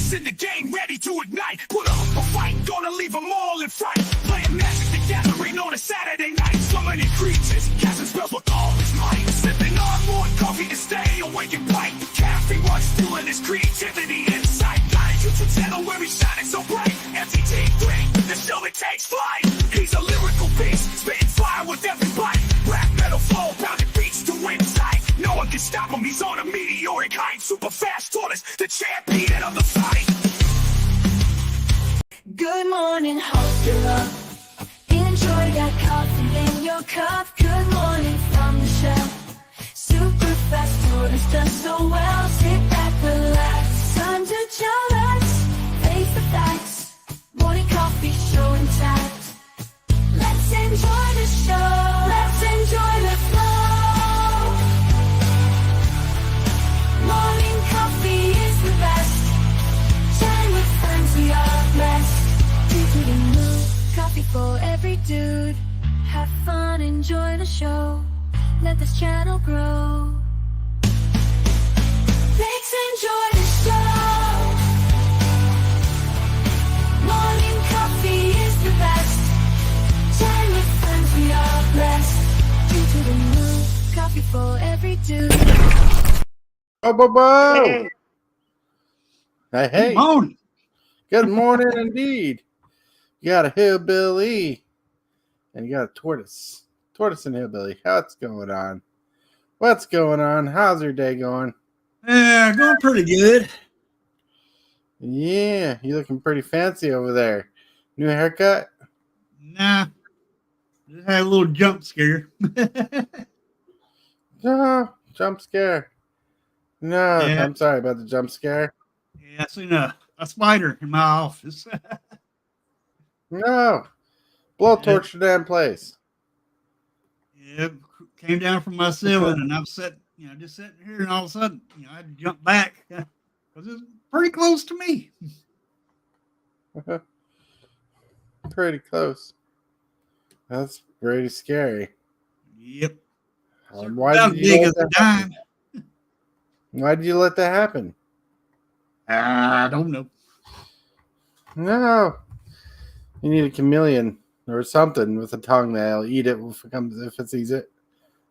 Tempest in the game, ready to ignite. Put up a fight, gonna leave them all in fright. Playing Magic the Gathering on a Saturday night. Summoning creatures, casting spells with all his might. Sipping on more coffee to stay awake and bright. Caffeine runs stealing his creativity inside. Got a YouTube channel where he's shining so bright. MTG, the show that takes flight. He's a lyrical beast, spitting fire with every bite. Rap metal flow, pounding beats to inside. No one can stop him, he's on a meteoric height. Super fast tortoise, the champion of the fight. Good morning, hope you're up. Enjoy that coffee in your cup. Good morning from the shelf. Super fast tortoise does so well. Sit back, relax. Time to chillax. Face the facts. Morning coffee show intact. Let's enjoy the show. Let's enjoy the flow. Morning coffee is the best. Chatting with friends, we are blessed. Coffee for every dude. Have fun, enjoy the show. Let this channel grow. Let's enjoy the show. Morning coffee is the best. Chatting with friends, we are blessed. Due to the mood, coffee for every dude. Hey. Hey. Good morning. Good morning indeed. You got a hillbilly and you got a tortoise. Tortoise and hillbilly. What's going on? What's going on? How's your day going? Going pretty good. Yeah, you looking pretty fancy over there. New haircut? Nah. Just had a little jump scare. No, jump scare. No, Yeah. I'm sorry about the jump scare. Yeah, I seen a spider in my office. No. Blowtorch the damn place. Yeah, came down from my ceiling, and I'm sitting, just sitting here, and all of a sudden, I had to jump back because it's pretty close to me. Pretty close. That's pretty scary. Yep. Why About did you big let as a that dime. happen? Why did you let that happen? I don't know. No. You need a chameleon or something with a tongue that'll eat it if it sees it.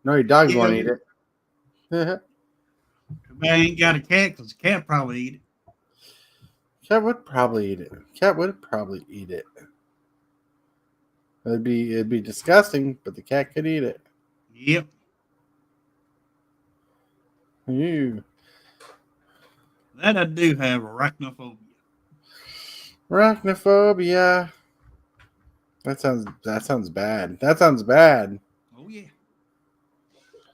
No, your dogs won't eat it. I ain't got a cat because the cat probably eat it. Cat would probably eat it. Cat would probably eat it. It'd be disgusting, but the cat could eat it. Yep. Ew. That I do have arachnophobia. Arachnophobia. That sounds bad. That sounds bad. Oh yeah.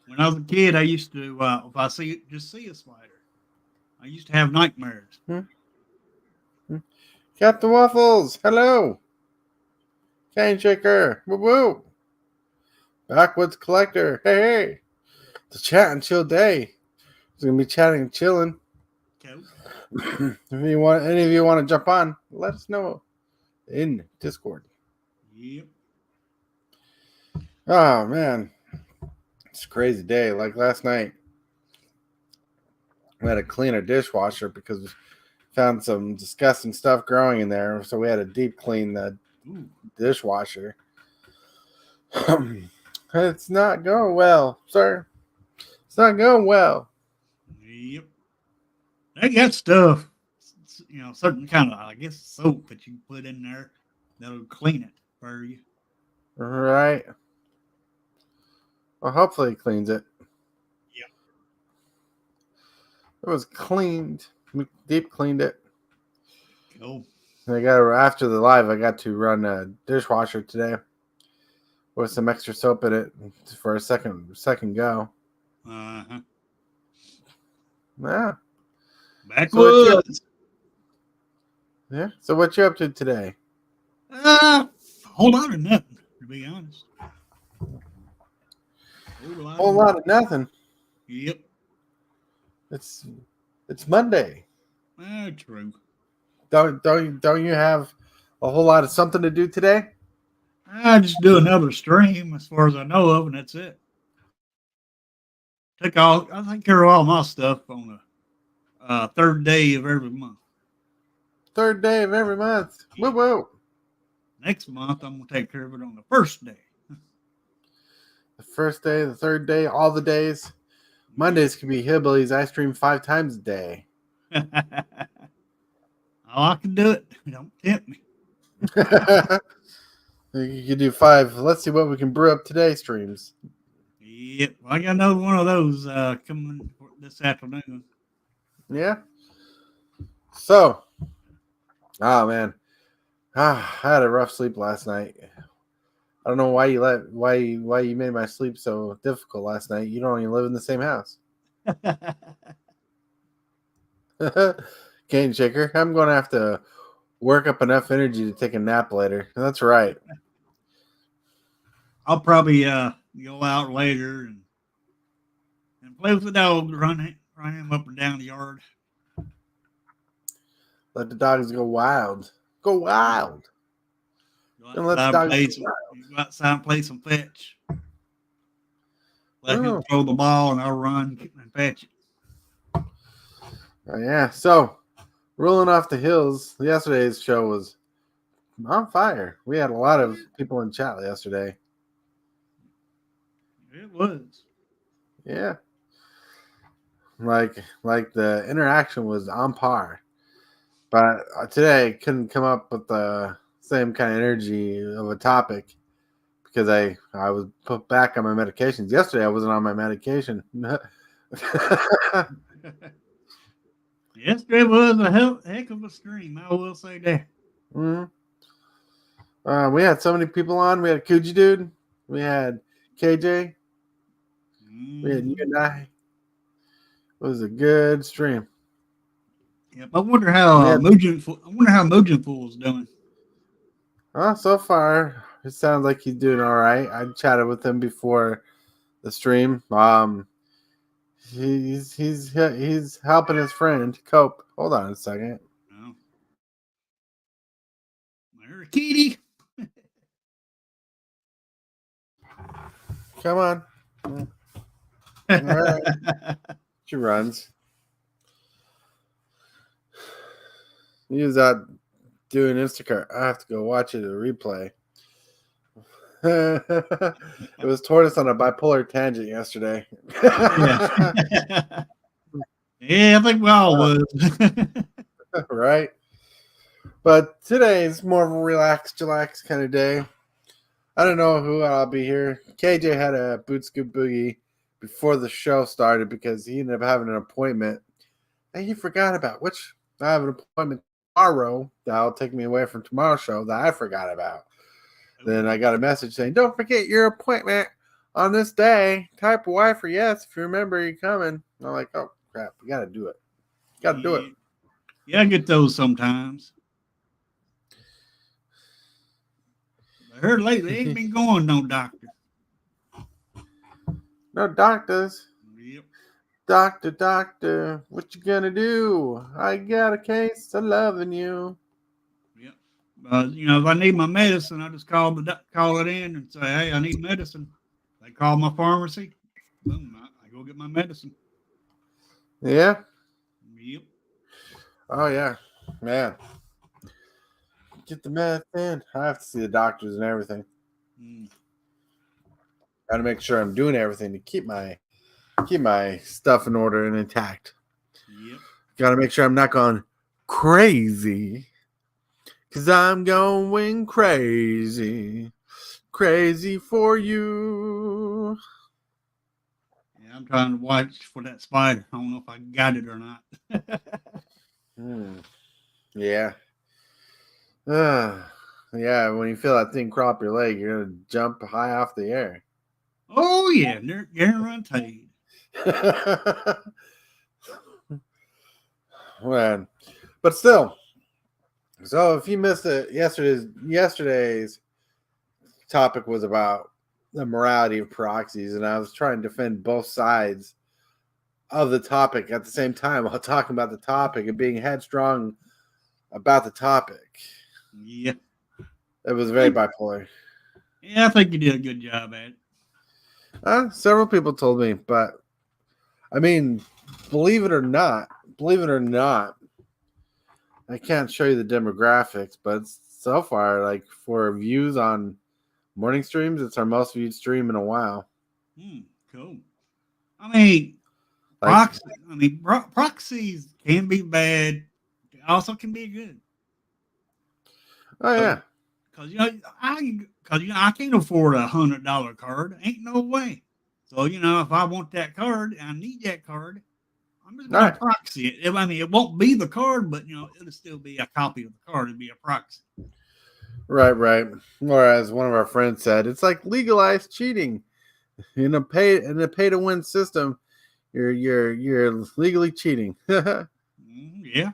When I was a kid, I used to if I see a spider, I used to have nightmares. Captain Waffles, hello. Cane Shaker, woo woo. Backwoods Collector, hey. It's a chat and chill day. It's gonna be chatting and chilling. Okay. If any of you want to jump on, let us know in Discord. Yep. Oh man, it's a crazy day. Like last night, we had to clean our dishwasher because we found some disgusting stuff growing in there. So we had to deep clean the dishwasher. It's not going well, sir. It's not going well. Yep. They got stuff, certain kind of, I guess, soap that you put in there that'll clean it for you. Right. Well, hopefully it cleans it. Yep. It was cleaned. We deep cleaned it. Cool. After the live, I got to run a dishwasher today with some extra soap in it for a second go. Uh-huh. Yeah. Backwoods. Yeah. So what you up to today? A whole lot of nothing, to be honest. Whole lot of nothing. Yep. It's Monday. True. Don't you have a whole lot of something to do today? I just do another stream as far as I know of, and that's it. I take care of all my stuff on the third day of every month. third day of every month. Woo woo. Next month, I'm going to take care of it on the first day. The first day, the third day, all the days. Mondays can be Hillbilly's ice cream 5 times a day. Oh, I can do it. Don't tempt me. You can do 5. Let's see what we can brew up today streams. Yep. Well, I got another one of those coming this afternoon. Yeah. So, oh man, I had a rough sleep last night. I don't know why you made my sleep so difficult last night. You don't even live in the same house. Cane shaker. I'm going to have to work up enough energy to take a nap later. That's right. I'll probably go out later and play with the dog, run him up and down the yard. Let the dogs go wild. Go wild. Go Don't let the outside, dogs go go outside and play some fetch. Let Oh. him throw the ball and I'll run and fetch it. Oh, yeah. So, rolling off the hills, yesterday's show was on fire. We had a lot of people in chat yesterday. It was. Yeah. Like the interaction was on par. But today couldn't come up with the same kind of energy of a topic because I was put back on my medications. Yesterday I wasn't on my medication. Yesterday was a heck of a stream. I will say that. Mm-hmm. We had so many people on. We had kjcowboydan. We had KJ. We had you and I. It was a good stream. Yep. I wonder how mugenfool is doing. So far it sounds like he's doing all right. I chatted with him before the stream. He's helping his friend cope. Hold on a second. Oh. There's Kitty. Come on. All right. She runs. He was out doing Instacart. I have to go watch it a replay. It was tortoise on a bipolar tangent yesterday. Yeah. Yeah, I think we all was. Right? But today is more of a relaxed kind of day. I don't know who I'll be here. KJ had a boot scoop boogie before the show started because he ended up having an appointment that he forgot about, which I have an appointment tomorrow that'll take me away from tomorrow's show that I forgot about. Then I got a message saying, don't forget your appointment on this day. Type Y for yes if you remember you're coming. I'm like, oh, crap. We got to do it. Got to do it. Yeah, I get those sometimes. I heard lately they ain't been going no doctor. No doctors. Yep. Doctor, what you gonna do? I got a case of loving you. Yep. If I need my medicine, I just call it in and say, hey, I need medicine. They call my pharmacy. Boom, I go get my medicine. Yeah? Yep. Oh, yeah. Man. Get the meth in. I have to see the doctors and everything. Got to make sure I'm doing everything to keep my stuff in order and intact. Yep. Got to make sure I'm not going crazy. Because I'm going crazy. Crazy for you. Yeah, I'm trying to watch for that spider. I don't know if I got it or not. Yeah. Yeah, when you feel that thing crop your leg, you're going to jump high off the air. Oh, yeah. They're guaranteed. Man. But still. So if you missed it, yesterday's topic was about the morality of proxies, and I was trying to defend both sides of the topic at the same time while talking about the topic and being headstrong about the topic. Yeah. It was very bipolar. Yeah, I think you did a good job at it. Several people told me, but I mean, believe it or not, I can't show you the demographics, but so far, like for views on morning streams, it's our most viewed stream in a while. Cool. I mean, Like, proxies can be bad. Also can be good. oh yeah, Because I can't afford $100 card. Ain't no way. So if I want that card, I need that card. I'm just gonna proxy it. I mean, it won't be the card, but it'll still be a copy of the card. It'll be a proxy. right. Or as one of our friends said, it's like legalized cheating in a pay to win system. You're legally cheating. Yeah,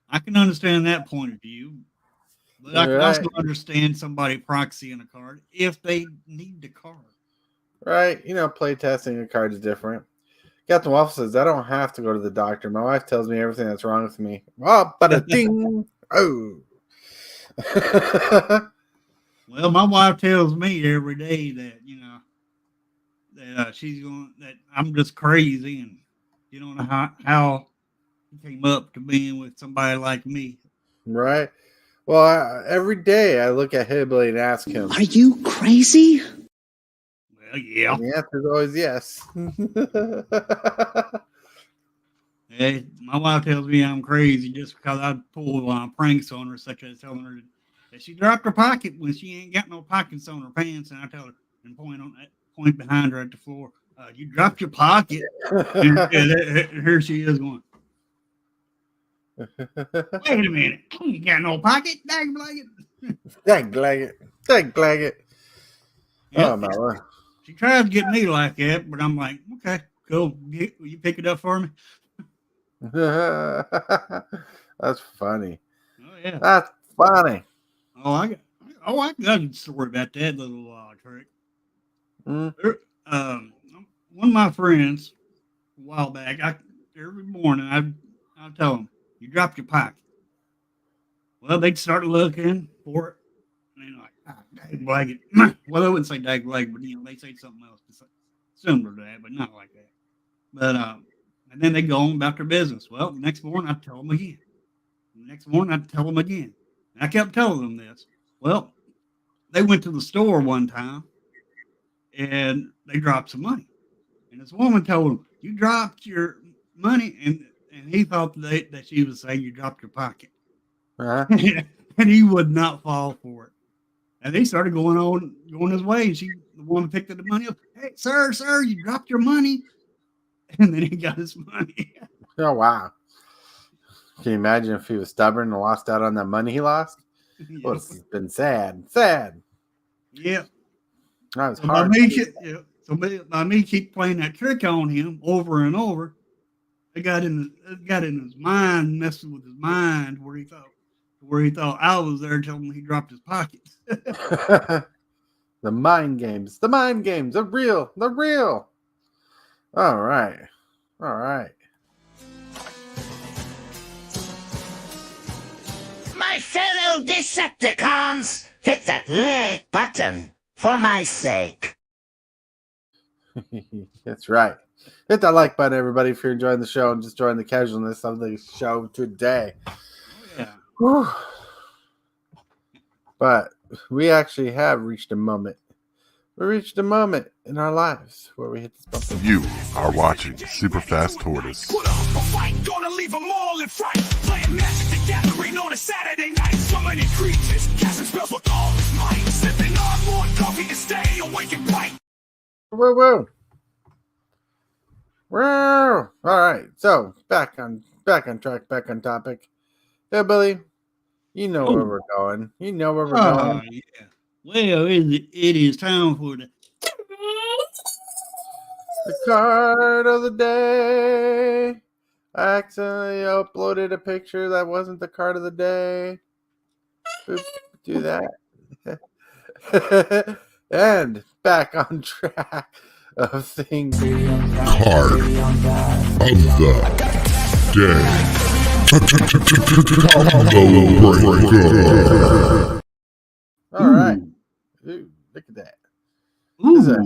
I can understand that point of view, but I can also understand somebody proxying a card if they need the card. Right, play testing a card is different. Captain Waffle says, I don't have to go to the doctor. My wife tells me everything that's wrong with me. Oh, but a ding. Oh. Well, my wife tells me every day that, that I'm just crazy and you don't know how he came up to being with somebody like me. Right. Well, every day I look at HILLBILLY and ask him, are you crazy? Well, yeah. And the answer is always yes. Hey, my wife tells me I'm crazy just because I pull pranks on her, such as telling her that she dropped her pocket when she ain't got no pockets on her pants, and I tell her and point behind her at the floor. You dropped your pocket. and here she is going. Wait a minute, I ain't got no pocket. Dang blanket. Dang blanket. Yep. Oh my Lord. She tries to get me like that, but I'm like, okay, cool. Will you pick it up for me? That's funny. Oh yeah, that's funny. I got a story about that little trick. One of my friends a while back, every morning I'd tell them, you dropped your pocket. Well, they'd start looking for it. And they're like, dag blanket. Well, they wouldn't say dag blanket, but they'd say something else similar to that, but not like that. But and then they go on about their business. Well, the next morning I'd tell them again. The next morning I'd tell them again. And I kept telling them this. Well, they went to the store one time and they dropped some money. And this woman told him, you dropped your money. And he thought that she was saying you dropped your pocket. Uh-huh. And he would not fall for it. And he started going his way. And the woman picked up the money up. Hey, sir, you dropped your money. And then he got his money. Oh, wow. Can you imagine if he was stubborn and lost out on that money he lost? Yep. Well, it's been sad. Yeah. That was So hard. by me keep playing that trick on him over and over, it got in his mind, messing with his mind, where he thought I was there telling him he dropped his pockets. The mind games. They're real. All right. My fellow Decepticons, hit that like button for my sake. That's right. Hit that like button, everybody, if you're enjoying the show and just enjoying the casualness of the show today. Yeah. Whew. But we actually have reached a moment. We reached a moment in our lives where we hit this button. You are watching Super Fast Tortoise. Put up a fight, gonna leave them all in fright. Playing Magic the Gathering on a Saturday night. So many creatures, casting spells with all his might. Sipping on more coffee to stay awake and bright. Whoa. All right, so back on track, back on topic. Yeah, Billy, you know where we're going. Yeah. Well, it is time for the card of the day. I accidentally uploaded a picture that wasn't the card of the day. Oops, do that. And back on track of things. Card of the day. All right. Ooh, look at that. This is a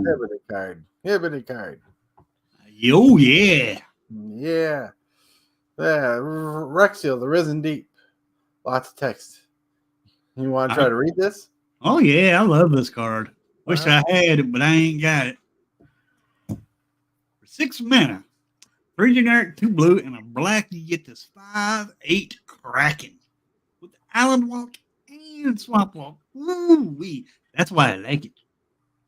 Hibbity card. Oh, yeah. Yeah. Yeah, Rexiel, the Risen Deep. Lots of text. You want to try to read this? Oh yeah, I love this card. Wish Wow. I had it, but I ain't got it. For 6 mana, 3 generic, 2 blue, and a black, you get this 5/8 Kraken with Island Walk and Swamp Walk. Ooh wee! That's why I like it.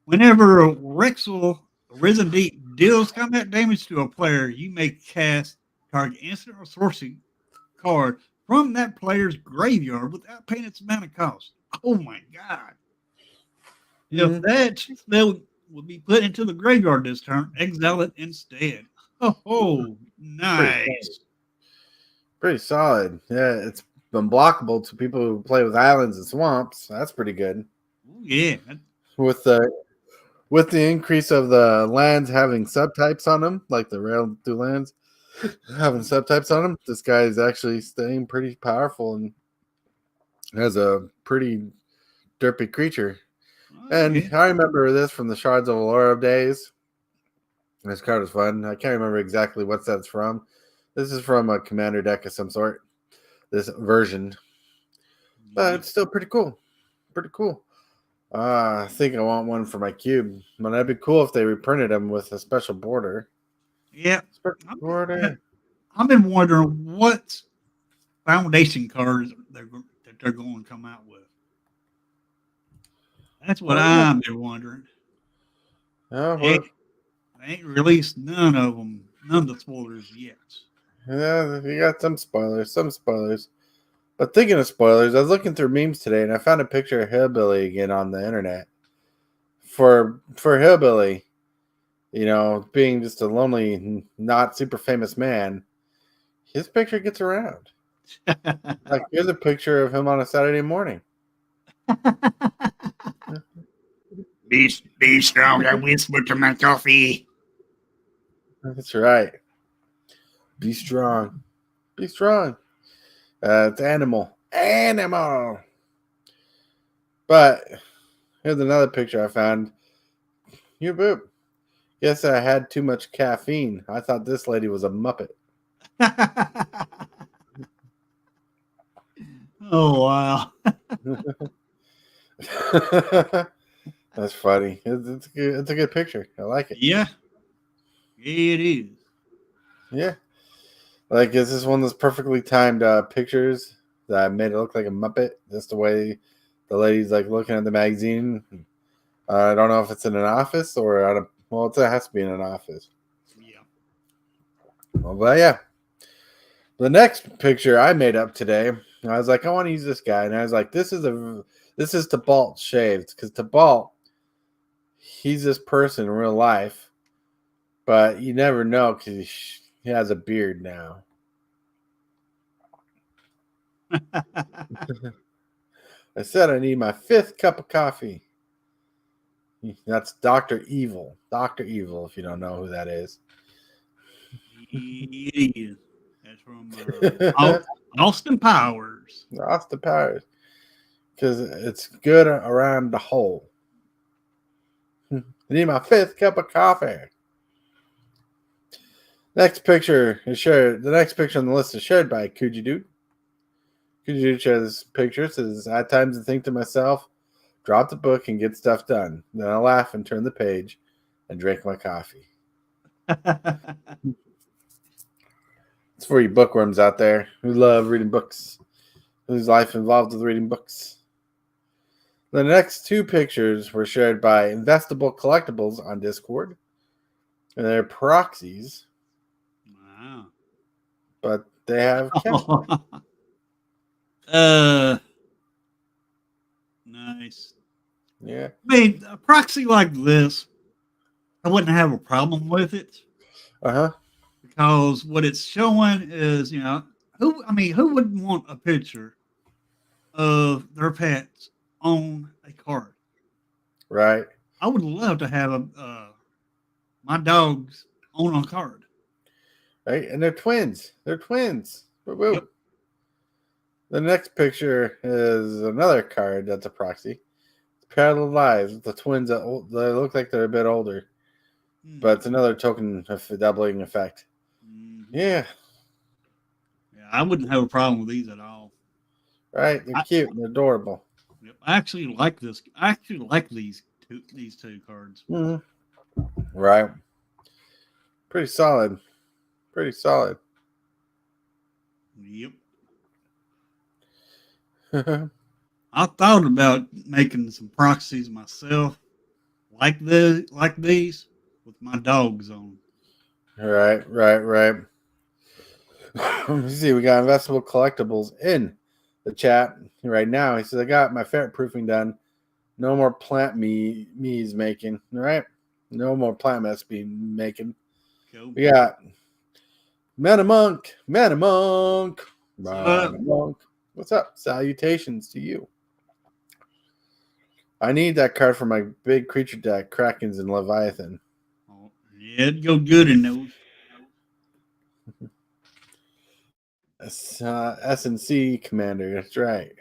Whenever Rexel Risen Deep deals combat damage to a player, you may cast target instant or sorcery card from that player's graveyard without paying its mana cost. Oh my god! If that spell would be put into the graveyard this turn, exile it instead. Oh, nice. Pretty solid. Yeah, it's unblockable to people who play with islands and swamps. That's pretty good. Ooh, yeah. With the increase of the lands having subtypes on them, like the rail through lands having subtypes on them, this guy is actually staying pretty powerful and has a pretty derpy creature. And yeah. I remember this from the Shards of Allura days. This card is fun. I can't remember exactly what that's from. This is from a commander deck of some sort. This version. But it's still pretty cool. Pretty cool. I think I want one for my cube. But that'd be cool if they reprinted them with a special border. Yeah. Special border. I've been wondering what foundation cards that they're going to come out with. That's what I've been wondering. Oh, They ain't released none of them, none of the spoilers yet. yeah, you got some spoilers. But thinking of spoilers, I was looking through memes today and I found a picture of Hillbilly again on the internet. For Hillbilly, you know, being just a lonely, not super famous man, his picture gets around. Like, here's a picture of him on a Saturday morning. Be strong, I whisper to my coffee. That's right. Be strong. Be strong. It's animal. Animal. But here's another picture I found. You boop. Guess I had too much caffeine. I thought this lady was a Muppet. Oh, wow. That's funny. It's a good picture. I like it. Yeah. It is. Yeah. Like, this is one of those perfectly timed pictures that made it look like a Muppet. Just the way the lady's like looking at the magazine. I don't know if it's in an office or at a. Well, it has to be in an office. Yeah. Well, but yeah. The next picture I made up today, I was like, I want to use this guy, and I was like, this is Tibalts shaved, because Tibalt, he's this person in real life, but you never know because he has a beard now. I said I need my 5th cup of coffee. That's Dr. Evil. Dr. Evil, if you don't know who that is. It is. That's from Austin Powers. Austin Powers. Because it's good around the hole. I need my 5th cup of coffee. Next picture is shared. The next picture on the list is shared by kjcowboydan. kjcowboydan shares this picture. Says, at times I think to myself, drop the book and get stuff done. Then I laugh and turn the page and drink my coffee. It's for you bookworms out there who love reading books, whose life involved with reading books. The next 2 pictures were shared by Investable Collectibles on Discord. And they're proxies. Wow. But they have nice. Yeah. I mean, a proxy like this, I wouldn't have a problem with it. Uh-huh. Because what it's showing is, you know, who wouldn't want a picture of their pets on a card? Right. I would love to have my dogs on a card. Right. And they're twins. They're twins. Woo-woo. Yep. The next picture is another card that's a proxy. It's Parallel Lives. The twins that look like they're a bit older. But it's another token of the doubling effect. Mm-hmm. Yeah. Yeah, I wouldn't have a problem with these at all. Right? They're cute and adorable. Yep, I actually like this. I actually like these two cards. Mhm. Right. Pretty solid. Pretty solid. Yep. I thought about making some proxies myself, like these, with my dogs on. Right. Let me see. We got investable collectibles in the chat right now. He says, I got my ferret proofing done. No more plant me's making. All right. No more plant mess being making. Cool. We got Metamonk. What's up? Salutations to you. I need that card for my big creature deck, Krakens and Leviathan. Oh, yeah, it'd go good in those. S&C commander. That's right.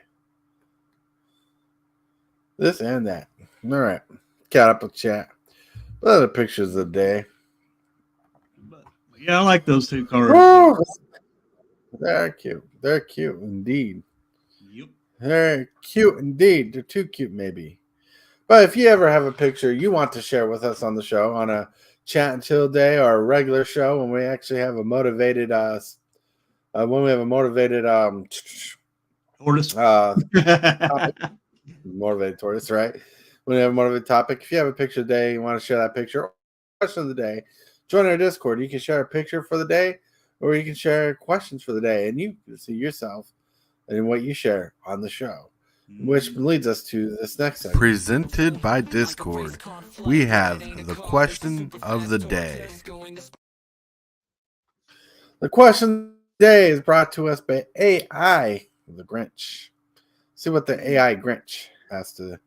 This and that. All right. Cat up with chat. Other pictures of the day. But yeah, I like those two cards. Oh, they're cute. They're cute indeed. Yep. They're cute indeed. They're too cute, maybe. But if you ever have a picture you want to share with us on the show, on a chat and chill day or a regular show, when we actually have a motivated Tortoise. Motivated tortoise, right? When we have a motivated topic, if you have a picture of the day, you want to share that picture, question of the day, join our Discord. You can share a picture for the day, or you can share questions for the day, and you can see yourself and what you share on the show. Which leads us to this next segment. Presented by Discord, we have the question of the day. The question of the day is brought to us by AI, the Grinch. See what the AI Grinch has to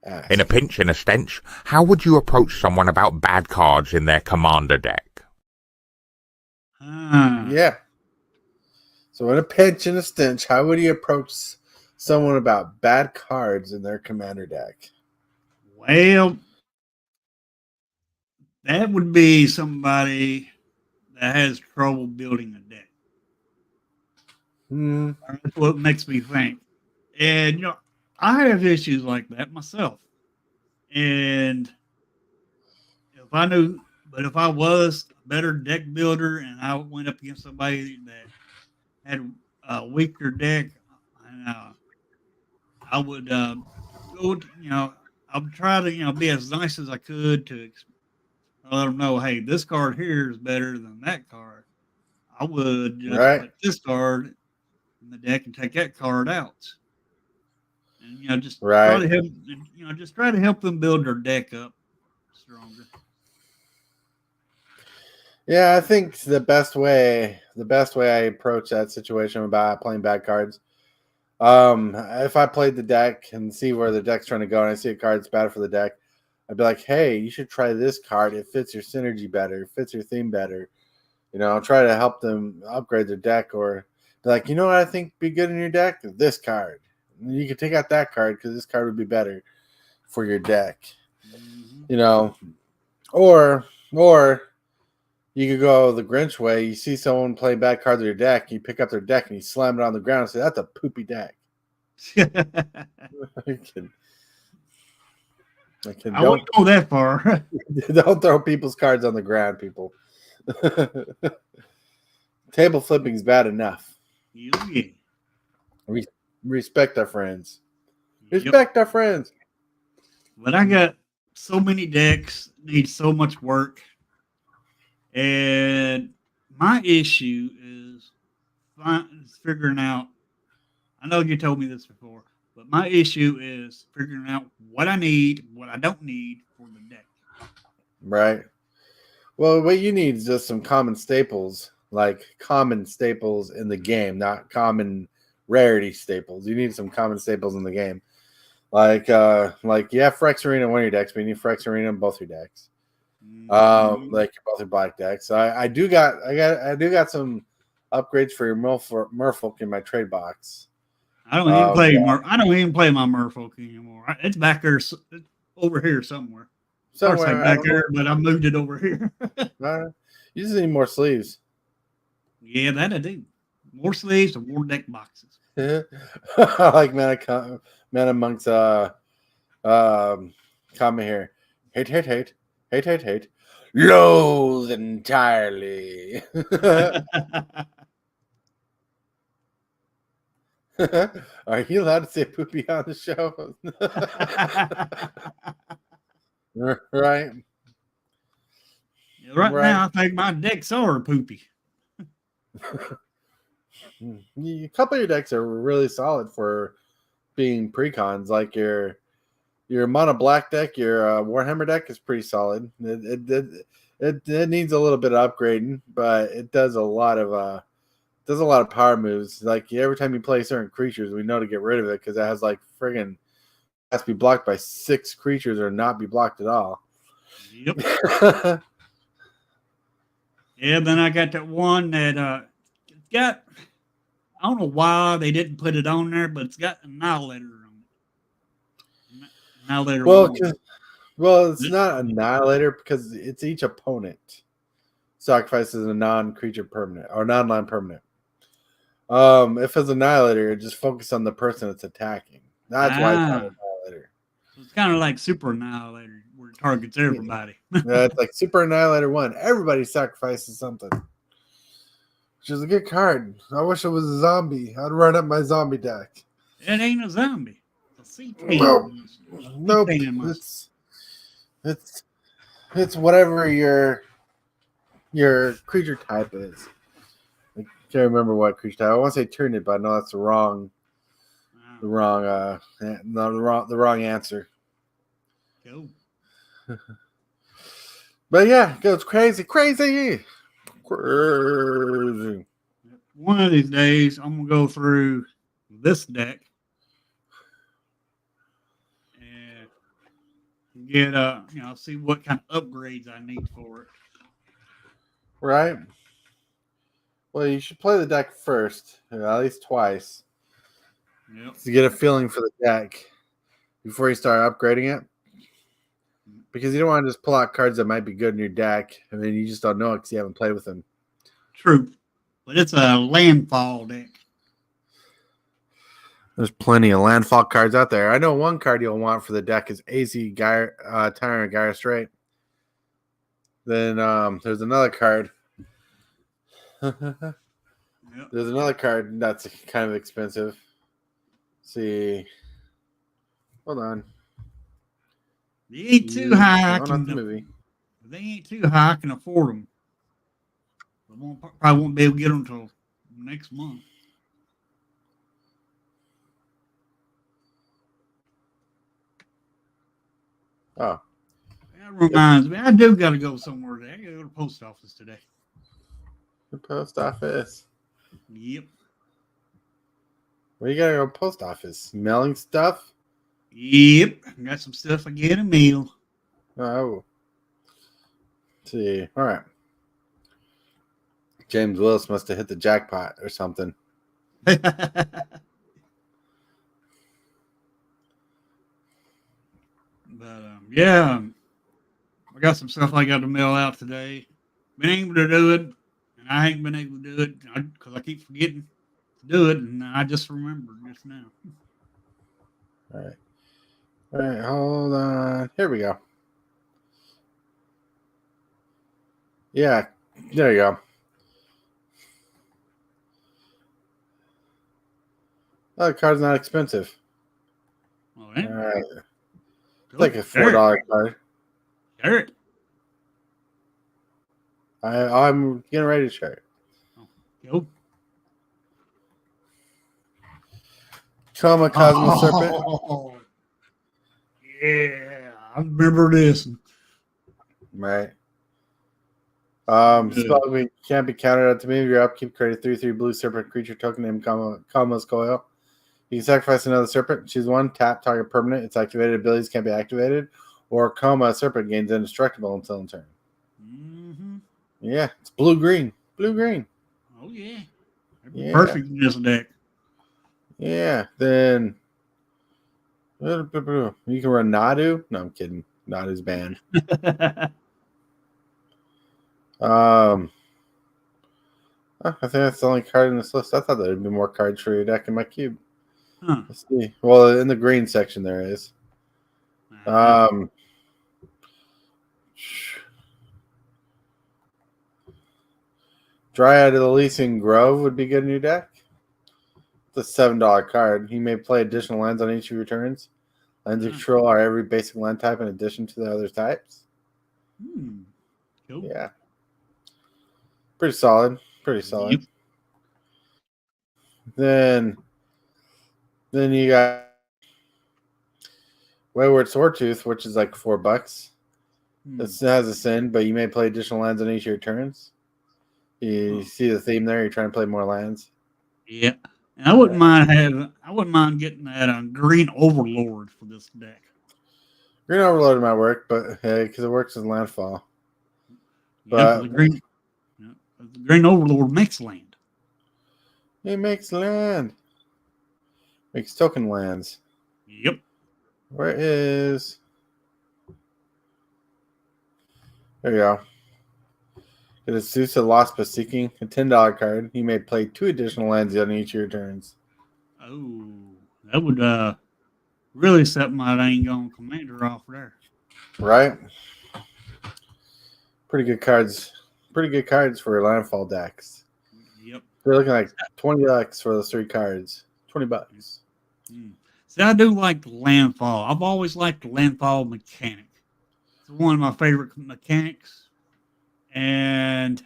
ask. In a pinch, in a stench, how would you approach someone about bad cards in their commander deck? Yeah. So in a pinch and a stench, how would you approach someone about bad cards in their commander deck? Well, that would be somebody that has trouble building a deck. That's what makes me think. And, you know, I have issues like that myself. And if I was a better deck builder and I went up against somebody that had a weaker deck, I would go, I would try to, be as nice as I could to let them know, hey, this card here is better than that card. I would just put this card in the deck and take that card out. And, just try to help, just try to help them build their deck up stronger. Yeah, I think the best way I approach that situation about playing bad cards, if I played the deck and see where the deck's trying to go and I see a card that's bad for the deck, I'd be like, hey, you should try this card. It fits your synergy better. It fits your theme better. I'll try to help them upgrade their deck, or be like, you know what I think be good in your deck? This card. And you can take out that card because this card would be better for your deck. Or you could go the Grinch way. You see someone play bad cards in your deck, you pick up their deck and you slam it on the ground and say, that's a poopy deck. I wouldn't go that far. Don't throw people's cards on the ground, people. Table flipping is bad enough. Yeah. Respect our friends. Respect our friends. But I got so many decks, need so much work. And my issue is figuring out, I know you told me this before, but my issue is figuring out what I need, what I don't need for the deck. Right. Well, what you need is just some common staples, like common staples in the game, not common rarity staples. You need some common staples in the game. Like you have Phyrex Arena in one of your decks, but you need Phyrex Arena in both your decks. Like both your black decks. So I do got some upgrades for your Merfolk in my trade box. I don't even play my Merfolk anymore. It's back there, over here somewhere. Back there, but I moved it over here. You just need more sleeves. Yeah, that I do. More sleeves and more deck boxes. Like Man Amongst comment here. Hate. Loathe entirely. Are you allowed to say poopy on the show? Right. Right now, I think my decks are poopy. A couple of your decks are really solid for being precons. Like your mono black deck, your Warhammer deck is pretty solid. It needs a little bit of upgrading, but it does a lot of power moves. Like every time you play certain creatures, we know to get rid of it because it has like friggin' has to be blocked by 6 creatures or not be blocked at all. Yep. Yeah, then I got that one that it's got, I don't know why they didn't put it on there, but it's got Annihilator on it. Annihilator. Well, it's not Annihilator because it's each opponent sacrifices a non-creature permanent or non-land permanent. If it's Annihilator, just focus on the person it's attacking. That's why it's not Annihilator. So it's kind of like Super Annihilator, where it targets everybody. Yeah, it's like Super Annihilator 1. Everybody sacrifices something. Which is a good card. I wish it was a zombie. I'd run up my zombie deck. It ain't a zombie. It's a Nope. It's whatever your creature type is. I can't remember what creature type. I want to say Turnip, but I know that's the wrong answer. Go. But yeah, it goes crazy. One of these days, I'm gonna go through this deck and get see what kind of upgrades I need for it. Right. Well, you should play the deck first, at least twice, to get a feeling for the deck before you start upgrading it. Because you don't want to just pull out cards that might be good in your deck. I mean, you just don't know it because you haven't played with them. True. But it's a landfall deck. There's plenty of landfall cards out there. I know one card you'll want for the deck is AZ Tyrant Gyre Strait. Then there's another card. There's another card that's kind of expensive. Let's see. Hold on. They ain't too high. They ain't too high. I can afford them. Probably won't be able to get them until next month. Oh. That reminds me. I do got to go somewhere today. I got to go to the post office today. The post office? Yep. Where you got to go to post office? Mailing stuff? Yep. Got some stuff I get a mail. Oh. Let's see. All right. James Willis must have hit the jackpot or something. But yeah, I got some stuff I got to mail out today. Been able to do it, and I ain't been able to do it because I keep forgetting to do it, and I just remembered just now. All right, hold on. Here we go. Yeah, there you go. Oh, the card's not expensive. Oh, yeah. All right. Cool. It's like a $4 card. Share it. I'm getting ready to share it. Go. Trauma Cosmo Serpent. Yeah, I remember this. Right. Spell can't be countered at the beginning of your upkeep. Create a 3/3 blue serpent creature token named Kama's Coil. You can sacrifice another serpent. Choose one. Tap target permanent. Its activated abilities can't be activated. Or Coma Serpent gains indestructible until in turn. Mm-hmm. Yeah, it's blue-green. Blue-green. Oh, yeah. Perfect in this deck. Yeah, then you can run Nadu. No, I'm kidding. Nadu's banned. Oh, I think that's the only card in this list. I thought there would be more cards for your deck in my cube. Huh. Let's see. Well, in the green section there is. Dryad of the Leasing Grove would be good in your deck. It's a $7 card. You may play additional lands on each of your turns. Lands you control are every basic land type in addition to the other types. Cool. Yeah. Pretty solid. Pretty solid. Yep. Then you got Wayward Sawtooth, which is like $4. This has a sin, but you may play additional lands on each of your turns. You see the theme there? You're trying to play more lands. Yeah. And I wouldn't mind getting that green overlord for this deck. Green Overload might work, but hey, because it works as landfall. But the green overlord makes land. It makes land. Makes token lands. Yep. Where is... There you go. It is Susa Lost but Seeking, a $10 card. You may play 2 additional lands on each of your turns. Oh, that would really set my dang on commander off there. Right? Pretty good cards. Pretty good cards for landfall decks. Yep. They're looking like $20 for those 3 cards. $20. See, I do like the landfall. I've always liked the landfall mechanic. It's one of my favorite mechanics, and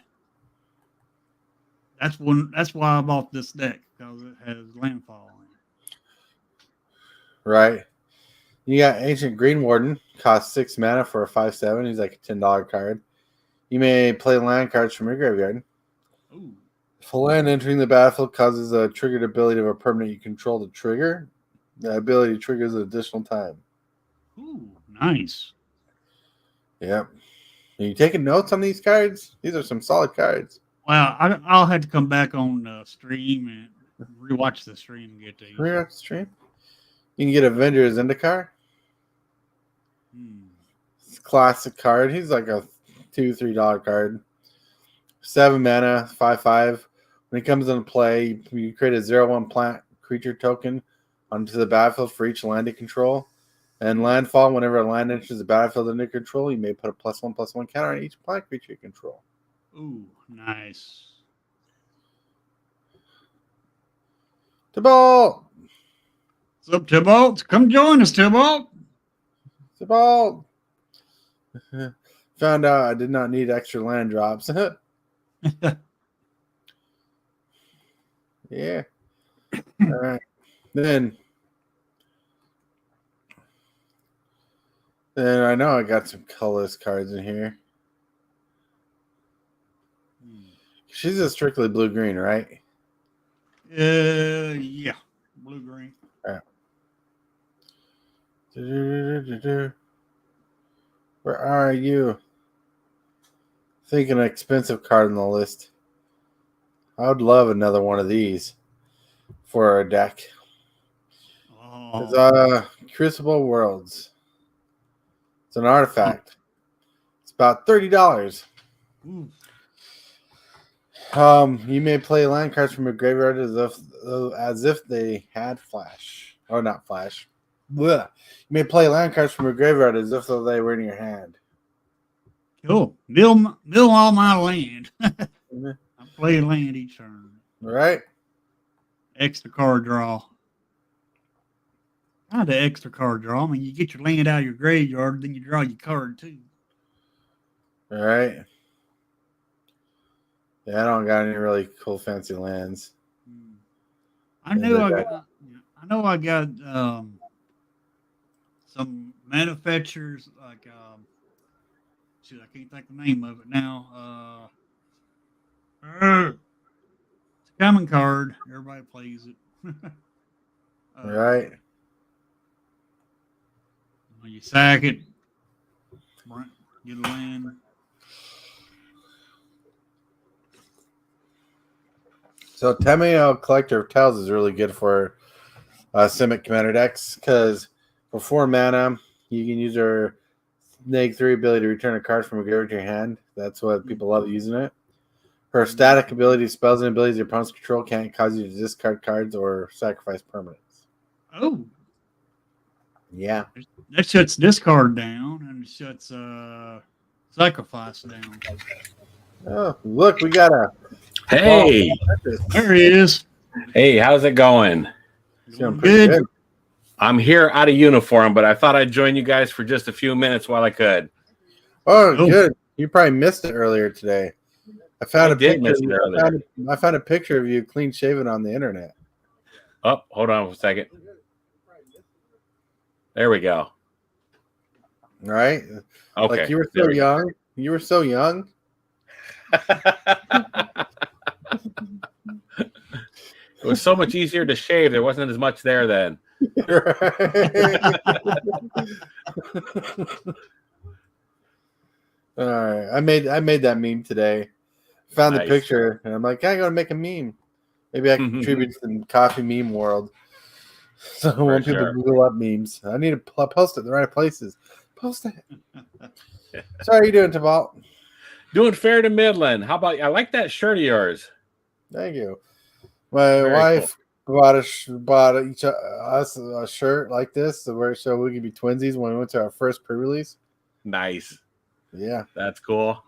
that's why I bought this deck, because it has landfall in it. Right. You got Ancient Green Warden, costs 6 mana for a 5/7. He's like a $10 card. You may play land cards from your graveyard. Ooh. If a land entering the battlefield causes a triggered ability of a permanent you control to trigger, the ability triggers an additional time. Ooh, nice. Yep. Are you taking notes on these cards? These are some solid cards. Well, I'll have to come back on the stream and rewatch the stream and get these. Rewatch the stream. You can get Avengers Zendikar. It's a classic card. He's like a $2-3 card. 7 mana, 5/5. When he comes into play, you create a 0/1 plant creature token onto the battlefield for each land you control. And landfall, whenever a land enters the battlefield under control, you may put a +1/+1 counter on each plant creature you control. Ooh, nice. Tibalt! What's up, Tibalt? Come join us, Tibalt. Tibalt! Found out I did not need extra land drops. Yeah. All right. Then I know I got some colorless cards in here. She's a strictly blue-green, right? Yeah. Blue-green. All right. Where are you? Think an expensive card on the list. I would love another one of these for our deck. It's Crucible Worlds. It's an artifact. It's about $30. You may play land cards from your graveyard as if they had flash. Or not flash. Blech. You may play land cards from your graveyard as if they were in your hand. Cool. Mill all my land. I play land each turn. Right? Extra card draw. Not the extra card draw. I mean, you get your land out of your graveyard, then you draw your card too. All right. Yeah, I don't got any really cool fancy lands. I know I got some manufacturers like shoot, I can't think of the name of it now. It's a common card. Everybody plays it. Right. When you sack it, get a land. So Tameo Collector of Tales is really good for Simic Commander decks because for 4 mana, you can use her -3 ability to return a card from a graveyard to your hand. That's what people love using it. Her static abilities, spells, and abilities your opponent's control can't cause you to discard cards or sacrifice permanents. Oh, Yeah. that shuts discard down and shuts sacrifice down. Oh, look, we got a. Hey, There he is. hey, how's it going? It's going pretty Good. good. I'm here out of uniform, but I thought I'd join you guys for just a few minutes while I could. Oh, Oh. good. You probably missed it earlier today. I found I a did picture. miss it earlier. I found a picture of you clean shaven on the internet. Oh, hold on a second. There we go. Right? Okay. Like you were there so we go. young. You were so young. It was so much easier to shave. There wasn't as much there then. All right. I made that meme today. Found the Nice. picture and I'm like, I gotta make a meme. Maybe I can contribute to the coffee meme world. So when people sure. Google up memes, I need to post it in the right places. Post it. So how are you doing, Tibalt? Doing fair to Midland. How about you? I like that shirt of yours. Thank you. My Very wife bought us a shirt like this so we could be twinsies when we went to our first pre-release. Nice. Yeah. That's cool.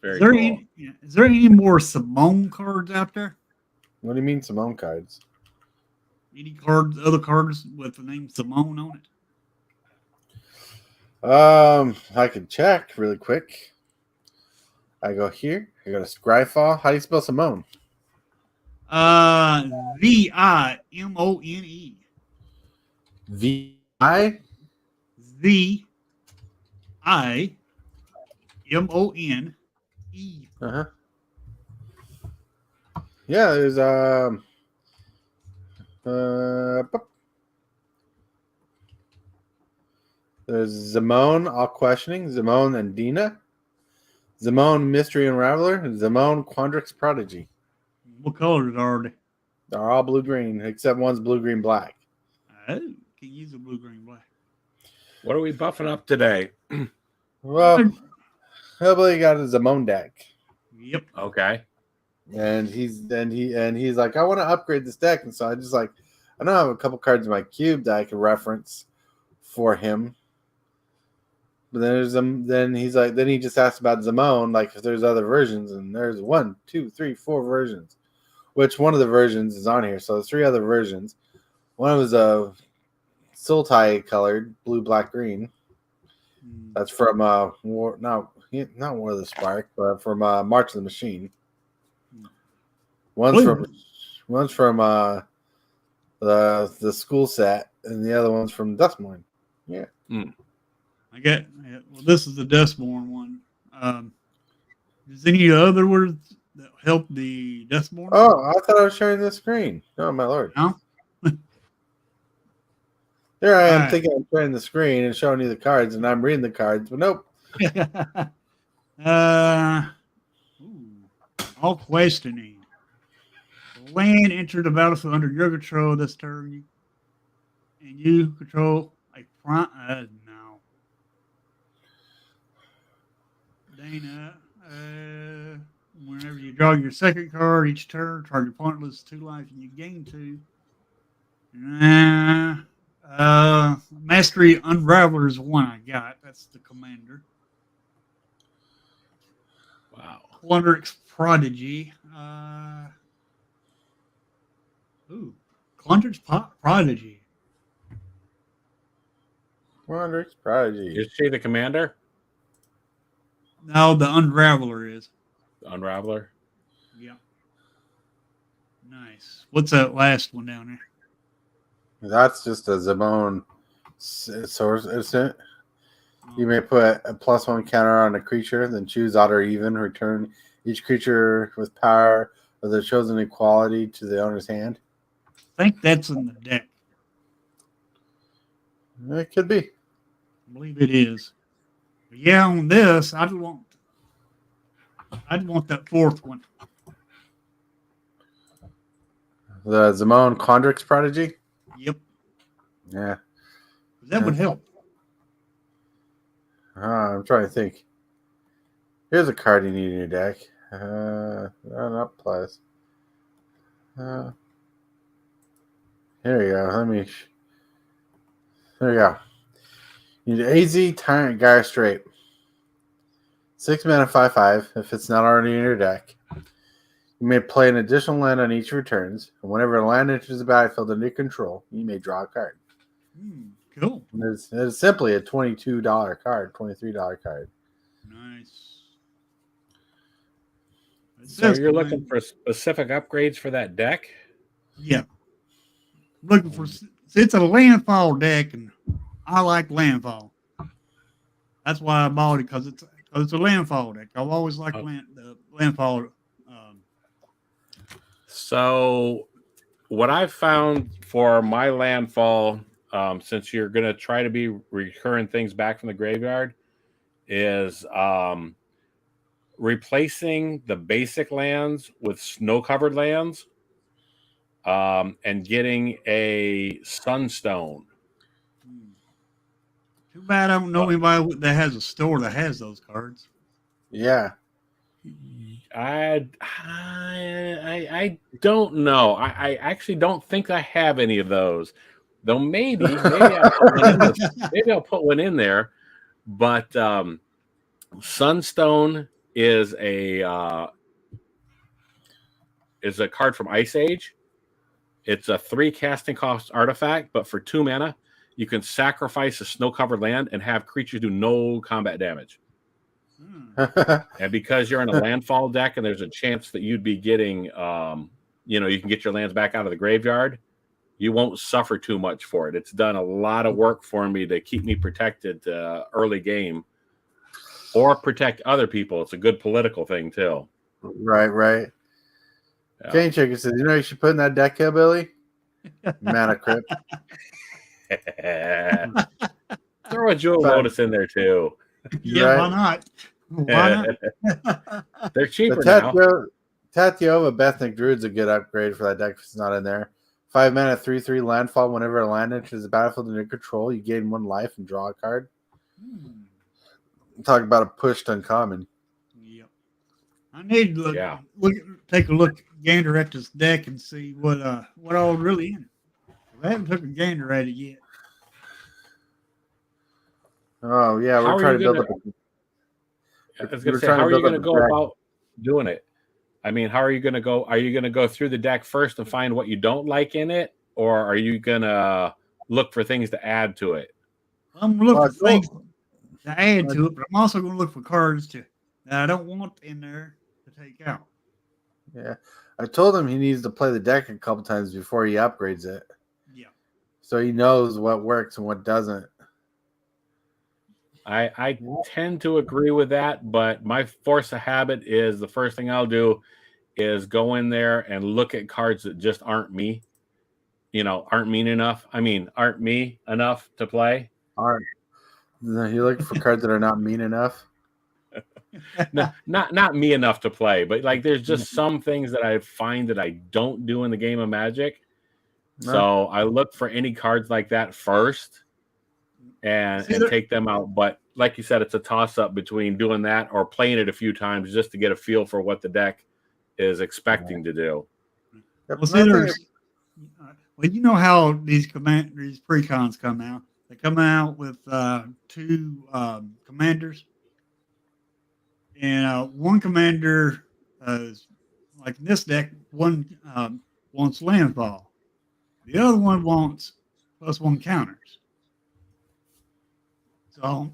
Very Is there, cool. is there any more Simone cards out there? What do you mean Simone cards? Any cards, other cards with the name Simone on it? I can check really quick. I go here. I go to Scryfall. How do you spell Simone? Vimone. V-I? Vimone. Uh-huh. Yeah, there's there's Zimone, All Questioning, Zimone and Dina, Zimone Mystery Unraveler, and Zimone Quandrix Prodigy. What colors are they? They're all blue-green, except one's blue-green-black. Oh, can use a blue, green, black. What are we buffing up today? Well, Hillbilly got a Zimone deck. Yep. Okay. And he's like, I want to upgrade this deck, and so I just like, I know I have a couple cards in my cube that I can reference for him. But then he's like, then he just asked about Zimone, like if there's other versions, and there's 1, 2, 3, 4 versions, which one of the versions is on here. So there's 3 other versions. One was a Sultai colored blue, black, green. That's from not War of the Spark, but from March of the Machine. One's from the school set, and the other one's from Dustmourn. Yeah. Well, this is the Dustborn one. Is any other words that help the Dustborn? Oh, I thought I was sharing the screen. Oh my lord! No? There I am All right. thinking I'm sharing the screen and showing you the cards, and I'm reading the cards, but nope. All questioning. Land entered the battlefield under your control this turn, and you control a front. No. Dana. Whenever you draw your second card each turn, target opponent loses 2 life and you gain 2. Mastery Unraveler is one I got. That's the commander. Wow. Quandrix Prodigy. Quandrix Prodigy. Quandrix Prodigy. Is she the commander? No, the Unraveler is. The Unraveler? Yeah. Nice. What's that last one down there? That's just a Zimone source, isn't it? You may put a +1 counter on a creature, then choose odd or even. Return each creature with power of the chosen equality to the owner's hand. I think that's in the deck. It could be. I believe it is. But yeah, on this, I'd want that 4th one. The Zimone Quandrix Prodigy. Yep. Yeah. That would help. I'm trying to think. Here's a card you need in your deck. Not plus. Here you go. There you go. You need AZ Tyrant Gyre Straight. 6 mana 5/5 if it's not already in your deck. You may play an additional land on each of your turns, and whenever a land enters the battlefield under your control, you may draw a card. Cool. It's simply a $22 card, $23 card. Nice. So you're looking for specific upgrades for that deck? Yeah. Looking for, it's a landfall deck, and I like landfall. That's why I bought it, because it's a landfall deck. I've always liked the landfall. So what I've found for my landfall, since you're going to try to be recurring things back from the graveyard, is replacing the basic lands with snow-covered lands, and getting a Sunstone. Too bad I don't know anybody that has a store that has those cards. Yeah. I don't know. I actually don't think I have any of those. Though maybe I'll put one in there. But Sunstone is a card from Ice Age. It's a 3 casting cost artifact, but for 2 mana, you can sacrifice a snow-covered land and have creatures do no combat damage. And because you're in a landfall deck and there's a chance that you'd be getting, you can get your lands back out of the graveyard, you won't suffer too much for it. It's done a lot of work for me to keep me protected early game or protect other people. It's a good political thing, too. Right. Yeah. Cane Checker says, you should put in that deck, Hillbilly? Mana Crypt. Throw a Jewel Lotus in there, too. Yeah, right? Why not? Why not? They're cheaper now. Tatyova Bethnic Druid's a good upgrade for that deck if it's not in there. 5 mana, 3/3 landfall. Whenever a land enters the battlefield under control, you gain 1 life and draw a card. Talk about a pushed uncommon. Yep. I need to take a gander at this deck and see what all really in it. I haven't took a gander at it yet. Oh yeah, we're trying to build up. I was going to say, how are you going to go about doing it? I mean, how are you going to go? Are you going to go through the deck first and find what you don't like in it, or are you going to look for things to add to it? I'm looking for things to add to it, but I'm also going to look for cards that I don't want in there to take out. Yeah, I told him he needs to play the deck a couple times before he upgrades it. Yeah, so he knows what works and what doesn't. I tend to agree with that, but my force of habit is the first thing I'll do is go in there and look at cards that just aren't me, aren't mean enough. I mean, aren't me enough to play. Aren't. You looking for cards that are not mean enough? No, not me enough to play, but there's just some things that I find that I don't do in the game of Magic. No. So I look for any cards like that first. And take them out. But like you said, it's a toss-up between doing that or playing it a few times just to get a feel for what the deck is expecting to do. Well, you know how these precons come out. They come out with 2 commanders. And one commander, like in this deck, one wants landfall. The other one wants +1 counters. So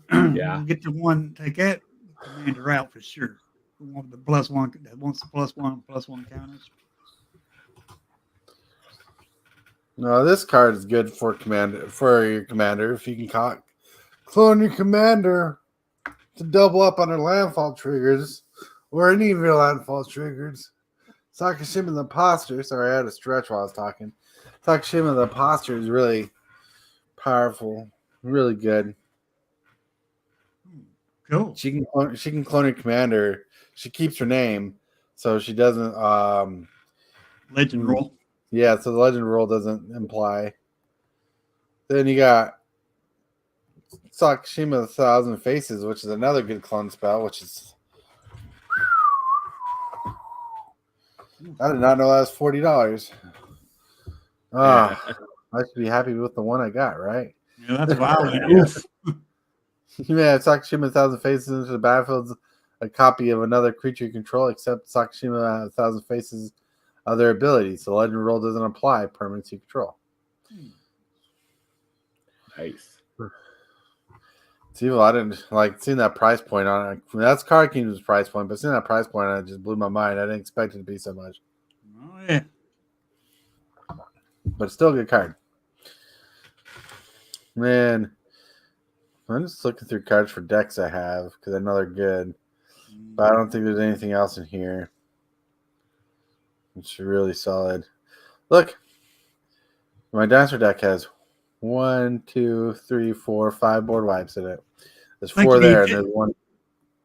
get the one, take that commander out for sure. We want the +1 that wants the +1 counters. No, this card is good for your commander. If you can clone your commander to double up on their landfall triggers or any of your landfall triggers. Sakashima the Imposter. Sorry, I had to stretch while I was talking. Sakashima the Imposter is really powerful, really good. Cool. She can clone her commander. She keeps her name, so she doesn't legend roll. Yeah, so the legend roll doesn't imply. Then you got Sakashima the 1,000 Faces, which is another good clone spell, which is I did not know that was $40. Ah, I should be happy with the one I got, right? Yeah, that's violent. Oof. Yeah, Sakashima 1,000 Faces into the battlefield, a copy of another creature you control, except Sakashima 1,000 Faces of their abilities. The legend rule doesn't apply permanents you control. Nice. It's evil. I didn't like seeing that price point on it. That's Card Kingdom's price point, but seeing that price point on it just blew my mind. I didn't expect it to be so much. Oh, yeah. But it's still a good card. Man, I'm just looking through cards for decks I have because I know they're good. But I don't think there's anything else in here. It's really solid. Look, my dinosaur deck has 1, 2, 3, 4, 5 board wipes in it. There's 4 there, and there's 1.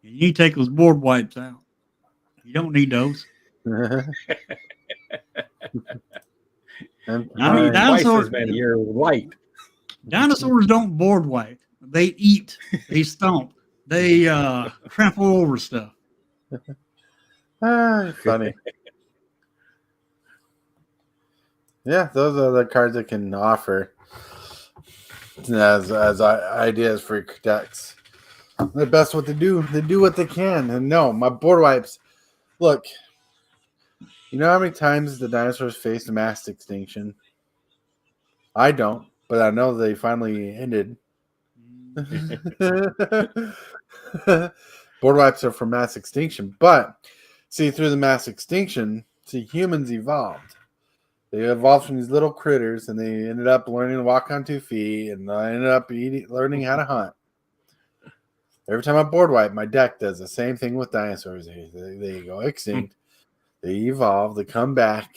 You need to take those board wipes out. You don't need those. I I mean, twice dinosaurs, as many. You're light. dinosaurs don't board wipe. They eat. They stomp. They trample over stuff. Funny. Yeah, those are the cards I can offer as ideas for decks. The best what they do what they can. And no, my board wipes. Look, you know how many times the dinosaurs faced mass extinction? I don't, but I know they finally ended. Board wipes are for mass extinction, but see, through the mass extinction, humans evolved. They evolved from these little critters, and they ended up learning to walk on 2 feet, and I ended up learning how to hunt. Every time I board wipe, my deck does the same thing with dinosaurs. They go extinct, they evolve, they come back.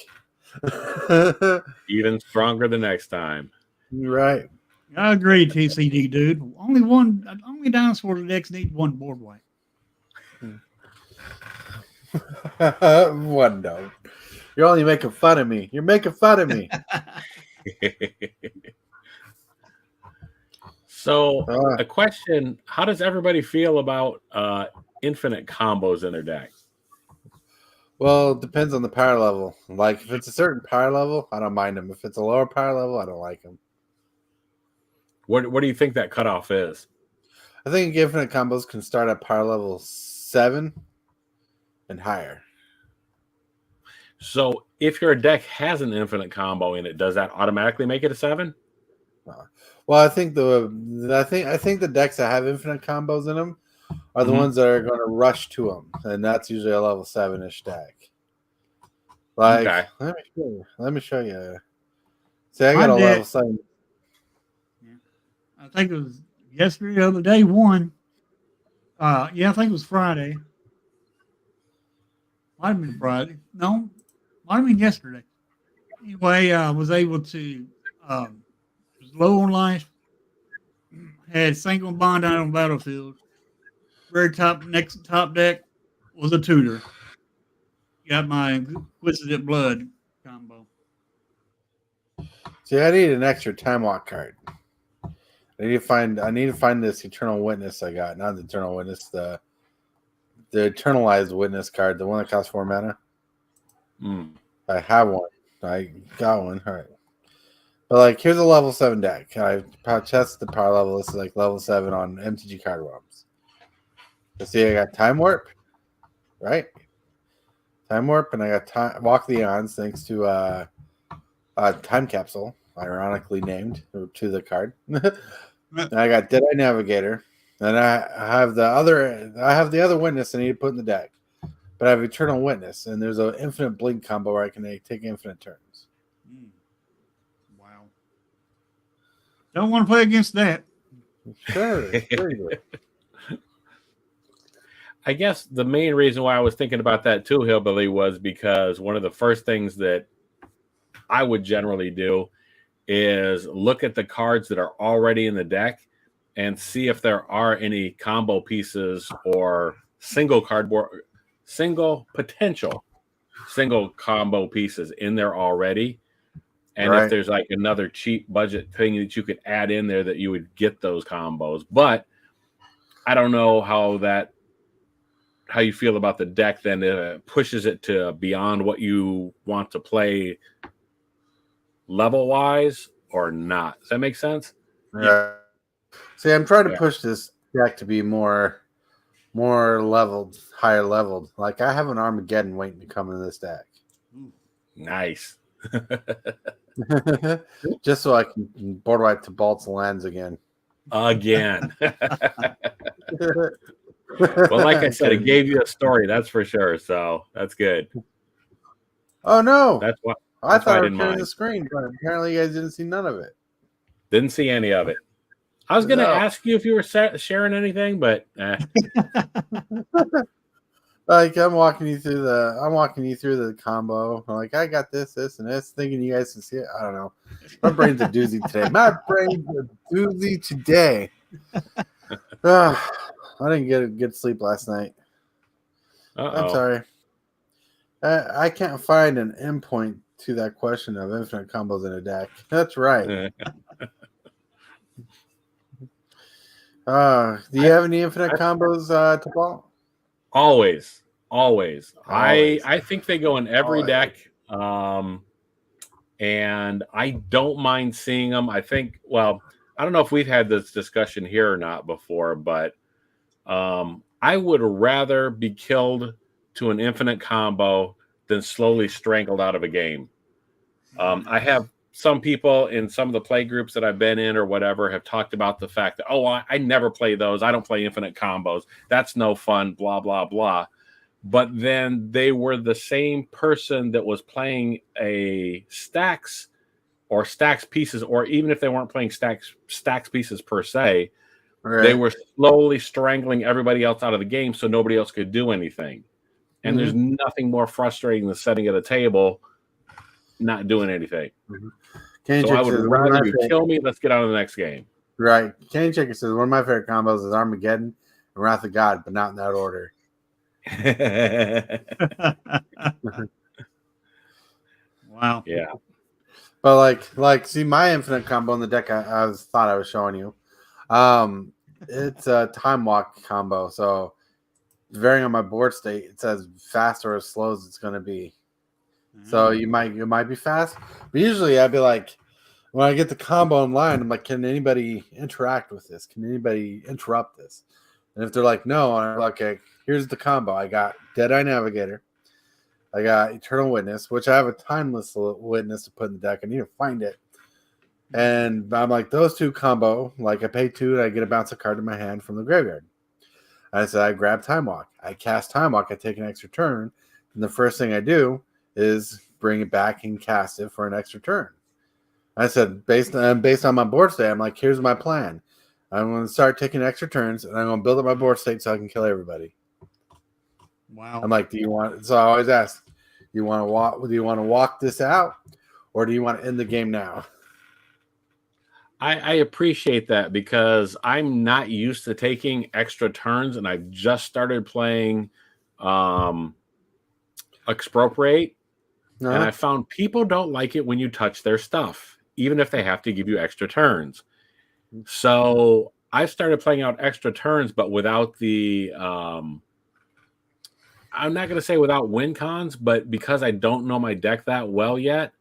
Even stronger the next time. Right. I agree, tcgdude. Only dinosaur decks need 1 board wipe. One don't. You're only making fun of me. You're making fun of me. So, a question: how does everybody feel about infinite combos in their deck? Well, it depends on the power level. Like, if it's a certain power level, I don't mind them. If it's a lower power level, I don't like them. What do you think that cutoff is? I think infinite combos can start at power level 7 and higher. So, if your deck has an infinite combo in it, does that automatically make it a 7? Well, I think the decks that have infinite combos in them are the ones that are going to rush to them, and that's usually a level 7-ish deck. Like, Okay. Let me show you. See, I got a level 7. I think it was yesterday, the other day, one. Yeah, I think it was Friday. Might have been Friday. No, might have been yesterday. Anyway, I was able to, was low on life, had single bond out on battlefield. Very next top deck was a tutor. Got my Inquisitive Blood combo. See, I need an extra time walk card. I need to find this Eternal Witness I got. Not the Eternal Witness, the Eternalized Witness card, the one that costs 4 mana. I have one. I got one. All right. But like, here's a level 7 deck. I tested the power level. This is like level 7 on MTG card ROMs. So see, I got Time Warp, right? Time Warp, and I got Walk the Eons, thanks to Time Capsule, ironically named to the card. And I got Deadeye Navigator, and I have the other Witness I need to put in the deck. But I have Eternal Witness, and there's an Infinite Blink combo where I can take infinite turns. Wow. Don't want to play against that. Sure. I guess the main reason why I was thinking about that too, Hillbilly, was because one of the first things that I would generally do is look at the cards that are already in the deck and see if there are any combo pieces or single combo pieces in there already. And if there's like another cheap budget thing that you could add in there that you would get those combos. But I don't know how how you feel about the deck, then it pushes it to beyond what you want to play level wise or not. Does that make sense? Yeah. See, I'm trying to Yeah. push this deck to be more leveled, higher leveled. Like I have an Armageddon waiting to come in this deck. Nice. Just so I can border wipe Tibalts lands again. Again. Well, like I said, it gave you a story, that's for sure. So that's good. Oh no! That's what I thought I was didn't sharing mind. the screen, but apparently you guys didn't see none of it. Didn't see any of it. I was going to No. ask you if you were sharing anything, but Like I'm walking you through the combo. I'm like, I got this, and this, thinking you guys can see it. I don't know. My brain's a doozy today. My brain's a doozy today. I didn't get a good sleep last night. I'm sorry. I can't find an endpoint to that question of infinite combos in a deck. That's right. Do you have any infinite combos, Tibalt? Always. I think they go in every deck, and I don't mind seeing them. I think, well, I don't know if we've had this discussion here or not before, but I would rather be killed to an infinite combo than slowly strangled out of a game. I have some people in some of the play groups that I've been in or whatever have talked about the fact that, I never play those. I don't play infinite combos. That's no fun, blah, blah, blah. But then they were the same person that was playing a stacks pieces, or even if they weren't playing stacks pieces per se, they were slowly strangling everybody else out of the game so nobody else could do anything. And there's nothing more frustrating than sitting at a table not doing anything. So I would rather you kill me. Let's get on to the next game. Right. Kenny Checker says, one of my favorite combos is Armageddon and Wrath of God, but not in that order. Wow. Yeah. But see my infinite combo in the deck I thought I was showing you. It's a time walk combo. So varying on my board state, it says fast or as slow as it's gonna be. So it might be fast. But usually I'd be like, when I get the combo online, I'm like, can anybody interact with this? Can anybody interrupt this? And if they're like, no, I'm like, okay, here's the combo. I got Deadeye Navigator. I got Eternal Witness, which I have a Timeless Witness to put in the deck. I need to find it. And I'm like, those two combo, like I pay 2 and I get a bounce a card in my hand from the graveyard. I said, I grab Time Walk. I cast Time Walk. I take an extra turn. And the first thing I do is bring it back and cast it for an extra turn. I said, based on my board state, I'm like, here's my plan. I'm going to start taking extra turns, and I'm going to build up my board state so I can kill everybody. Wow. I'm like, do you want? So I always ask, do you want to walk this out, or do you want to end the game now? I appreciate that because I'm not used to taking extra turns, and I've just started playing Expropriate, and I found people don't like it when you touch their stuff, even if they have to give you extra turns. So I started playing out extra turns, but without the I'm not going to say without win cons, but because I don't know my deck that well yet,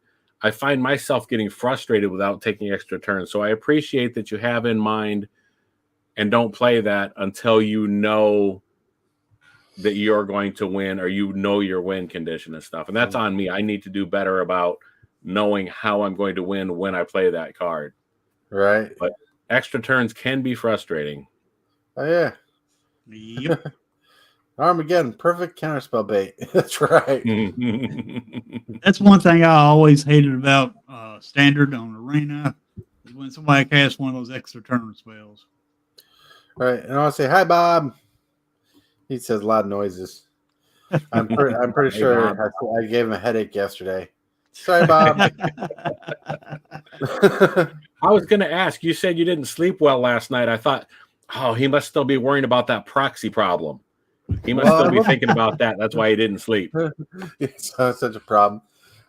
I find myself getting frustrated without taking extra turns. So I appreciate that you have in mind and don't play that until you know that you're going to win, or you know your win condition and stuff. And that's on me. I need to do better about knowing how I'm going to win when I play that card. Right. But extra turns can be frustrating. Oh, yeah. Yep. Armageddon, perfect counterspell bait. That's right. That's one thing I always hated about Standard on Arena is when somebody casts one of those extra turn spells. Right. And I'll say, hi, Bob. He says loud noises. I'm pretty sure I gave him a headache yesterday. Sorry, Bob. I was going to ask, you said you didn't sleep well last night. I thought, he must still be worrying about that proxy problem. He must still be thinking about that. That's why he didn't sleep. It's such a problem.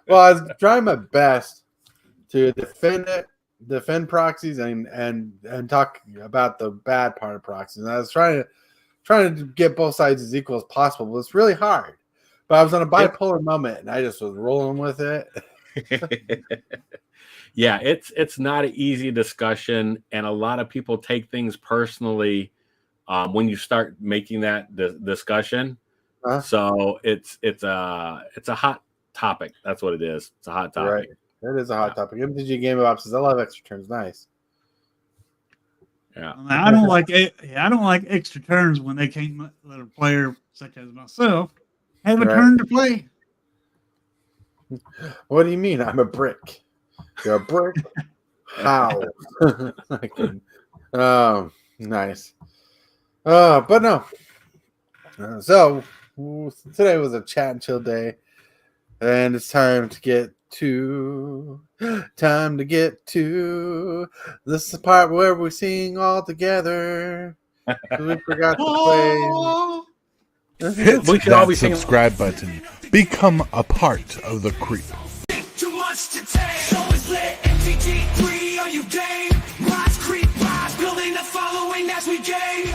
Well, I was trying my best to defend proxies and talk about the bad part of proxies. And I was trying trying to get both sides as equal as possible, but it's really hard. But I was on a bipolar moment, and I just was rolling with it. Yeah, it's not an easy discussion, and a lot of people take things personally when you start making that discussion. So it's a hot topic. That's what it is. It's a hot topic. Right. It is a hot topic. MTG Game of Ops says I love extra turns. Nice. Yeah. I don't like extra turns when they can't let a player such as myself have a turn to play. What do you mean? I'm a brick. You're a brick? How? Nice. But no. So today was a chat and chill day, and it's time to get to this is the part where we sing all together. We forgot to play. Hit that subscribe button. Become a part of the creep. Too much to take. So it's lit. MTG3, are you game? Rise, creep, rise, building a following as we gain.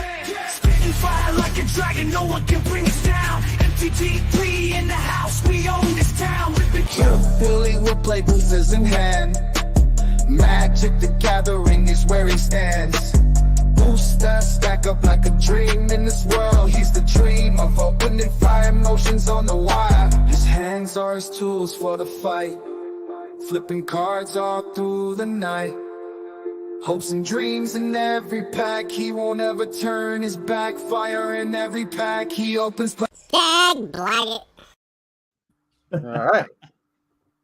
Spitting fire like a dragon, no one can bring us down. MTG3 in the house, we own this town. Billy will play boosters in hand. Magic the Gathering is where he stands. Booster stack up like a dream in this world. He's the dream of opening fire, emotions on the wire. His hands are his tools for the fight, flipping cards all through the night. Hopes and dreams in every pack. He won't ever turn his back. Fire in every pack. He opens. All right.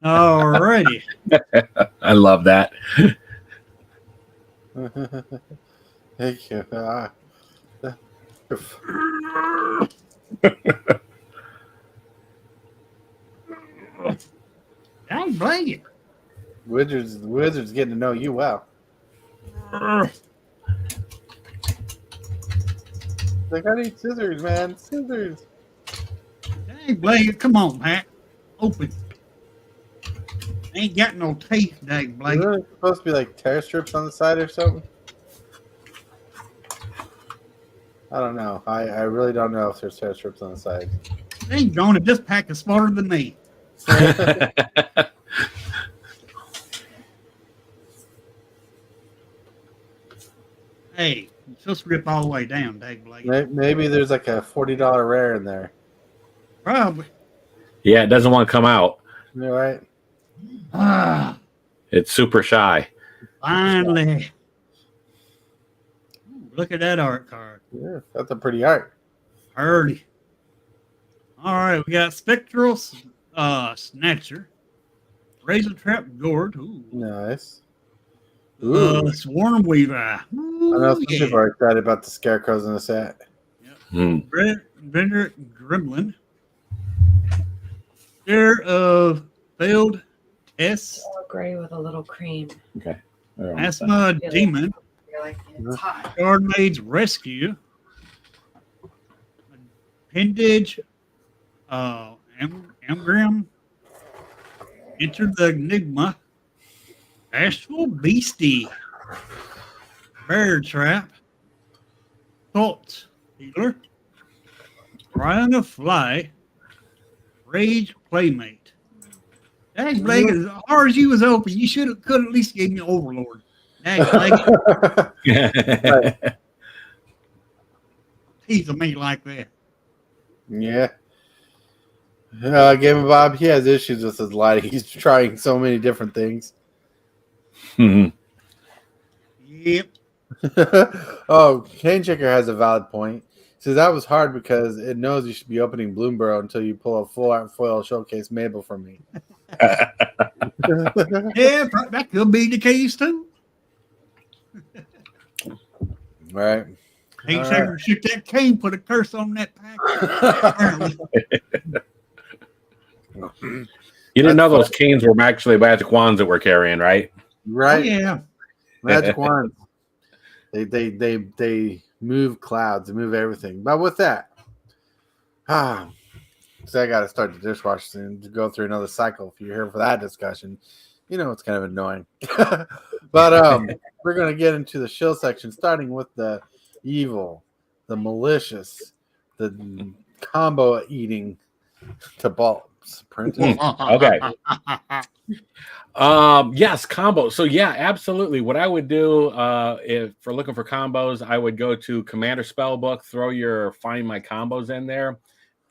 Alrighty. I love that. Thank you. Dang, blanket. Wizards getting to know you well. Like, I need scissors, man. Scissors. Dang, blanket. Come on, Matt. Open. Ain't got no teeth, dang, blanket. Isn't it supposed to be like tear strips on the side or something? I don't know. I really don't know if there's tear strips on the side. Dang, going, this pack is smarter than me. Hey, it's supposed to rip all the way down, dang, blanket. Maybe there's like a $40 rare in there. Probably. Yeah, it doesn't want to come out. You're right. Ah, It's super shy. finally. Ooh, look at that art card. Yeah, that's a pretty art. Early. All right, we got Spectral Snatcher, Razor Trap Gourd, Nice. Ooh. Swarm Weaver. I know some people are excited about the scarecrows in the set. Vendor Gremlin. Share of Failed S. Gray with a little cream. Okay. Asthma Demon. You're like, it's hot. Guard Maid's Rescue. Appendage. Amgram. Enter the Enigma. Astral Beastie. Bear Trap. Thought Healer. Trying to Fly. Rage Playmate. Dang, Blake, as hard as you was open, you could at least give me Overlord. Dang, Blake. Tease me like that. Yeah. Game of Bob, he has issues with his lighting. He's trying so many different things. Yep. Oh, Cane Checker has a valid point. He says that was hard because it knows you should be opening Bloomburrow until you pull a full art foil showcase Mabel for me. Yeah, that could be the case too. Right. Ain't sure shoot that cane, put a curse on that pack. You didn't know those canes were actually magic wands that we're carrying, right? Right. Oh, yeah. Magic wands. They move clouds, they move everything. But with that, so I got to start the dishwasher soon to go through another cycle. If you're here for that discussion, you know it's kind of annoying. But we're gonna get into the shill section, starting with the evil the malicious, the combo eating Tibalts Apprentice. Okay. Yes, combo. So yeah, absolutely. What I would do if for looking for combos, I would go to Commander Spellbook, throw your Find My Combos in there,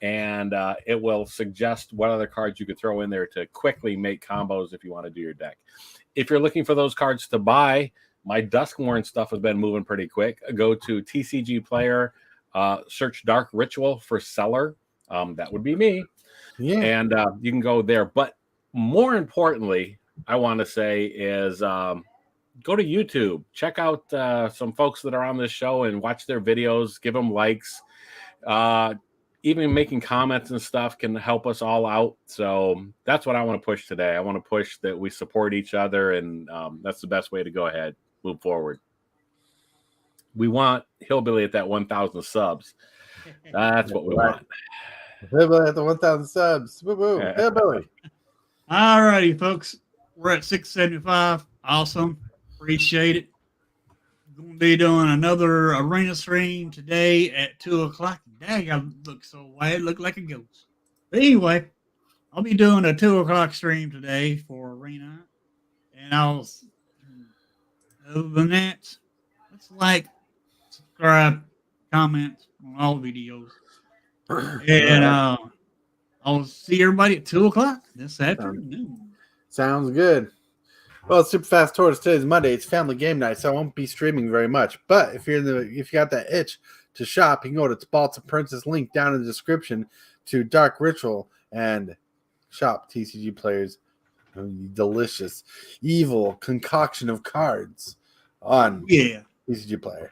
and it will suggest what other cards you could throw in there to quickly make combos if you want to do your deck. If you're looking for those cards to buy, my Duskworn stuff has been moving pretty quick. Go to TCG Player, search Dark Ritual for seller. That would be me. Yeah. And you can go there. But more importantly, I want to say is go to YouTube. Check out some folks that are on this show and watch their videos. Give them likes. Even making comments and stuff can help us all out. So that's what I want to push today. I want to push that we support each other, and that's the best way to go ahead, move forward. We want Hillbilly at that 1,000 subs. That's what we want. Hillbilly at the 1,000 subs. Woo-woo. Hillbilly. All righty, folks. We're at 675. Awesome. Appreciate it. Going to be doing another arena stream today at 2 o'clock. Dang, I look so white. Look like a ghost. But anyway, I'll be doing a 2 o'clock stream today for arena. And other than that, let's like, subscribe, comment on all videos. And I'll see everybody at 2 o'clock this afternoon. Sounds good. Well, it's super fast towards today's Monday. It's family game night, so I won't be streaming very much. But if you got that itch to shop, you can go to Tibalts Apprentice link down in the description to Dark Ritual and shop TCG Players' delicious, evil concoction of cards on TCG Player.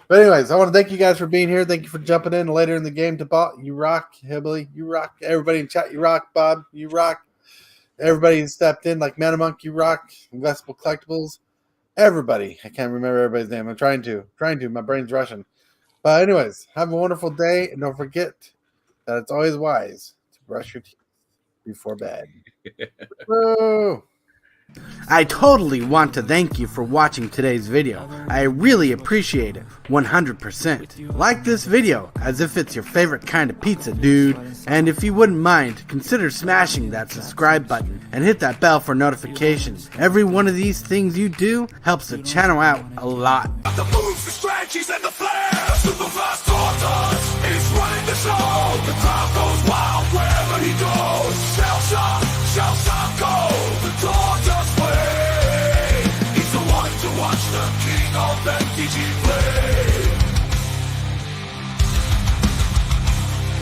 But anyways, I want to thank you guys for being here. Thank you for jumping in later in the game. Tibalt, you rock. Hillbilly, you rock. Everybody in chat, you rock. Bob, you rock. Everybody who stepped in, like Mana Monk, you rock. Investable Collectibles, everybody. I can't remember everybody's name. I'm trying to. My brain's rushing. But anyways, have a wonderful day, and don't forget that it's always wise to brush your teeth before bed. Woo! I totally want to thank you for watching today's video. I really appreciate it, 100%. Like this video as if it's your favorite kind of pizza, dude. And if you wouldn't mind, consider smashing that subscribe button and hit that bell for notifications. Every one of these things you do helps the channel out a lot. The moves, the strategies, and the flair. Super fast tortoise is running the show. The top